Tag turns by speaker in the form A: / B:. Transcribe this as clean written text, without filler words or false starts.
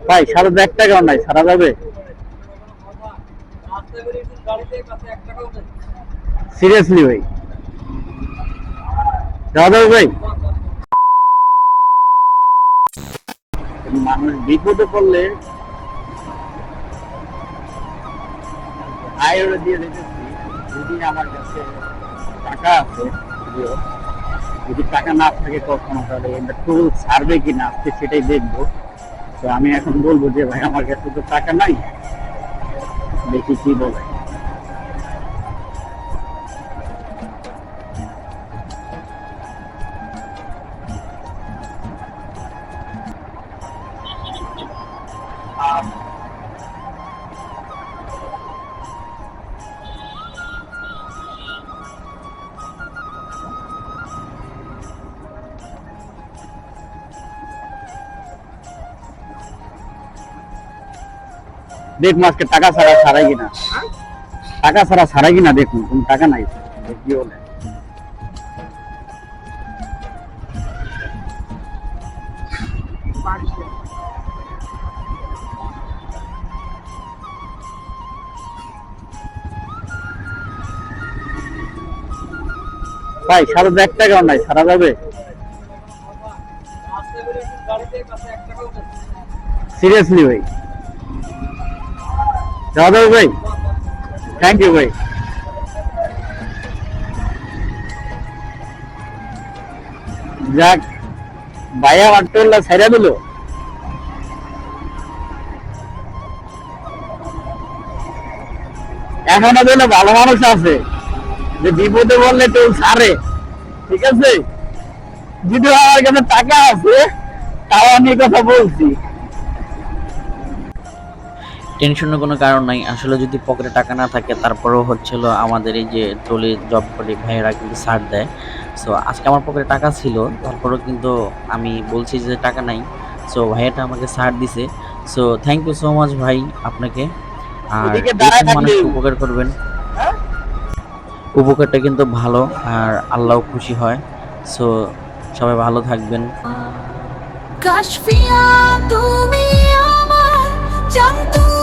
A: ভাই সারা 1 টাকাও নাই, সারা যাবে? সিরিয়াসলি ভাই, যাওয়া যাবে ভাই? মানুষ বিপদে পড়লে আয়রে দিয়ে দিতেছি। যদি আমার কাছে টাকা আছে, যদিও যদি টাকা না থাকে কখনো, তাহলে এটা টুল ছাড়বে কিনা আজকে সেটাই দেখবো। তো আমি এখন বলবো যে ভাই আমার কাছে তো টাকা নাই, দেখি কি বলে। দেখুন আজকে টাকা ছাড়া ছাড়াই কিনা, টাকা ছাড়া ছাড়াই কিনা দেখুন, কোন টাকা নাই কি বলে। ভাই সারা 1 টাকাও নাই, সারা যাবে? সিরিয়াসলি ভাই, যাওয়া যাবে ভাই? থ্যাংক ইউ ভাই। যাক, ভাইয়া আমার টোল্লা ছাইড়া দিল। এখনো দিলে ভালো মানুষ আছে যে বিপদে বললে টোল ছাড়ে, ঠিক আছে? যদিও আমার কাছে টাকা আছে, তাও আমি কথা বলছি।
B: টেনশনের কোনো কারণ নাই। আসলে যদি পকেটে টাকা না থাকে, তারপরেও হচ্ছিল আমাদের এই যে টোলে জব করে ভাইয়েরা কিন্তু ছাড় দেয়। সো আজকে আমার পকেটে টাকা ছিল, তারপরেও কিন্তু আমি বলছি যে টাকা নাই। সো ভাইয়াটা আমাকে ছাড় দিছে। So thank you so much ভাই আপনাকে। আর
A: এদিকে দাঁড়ায়
B: এরকম
A: থাকলে
B: মানুষকে উপকার করবেন, উপকারটা কিন্তু ভালো, আর আল্লাহও খুশি হয়। সো সবাই ভালো থাকবেন।
C: কাশফিয়া তুমি আমার জান, তুমি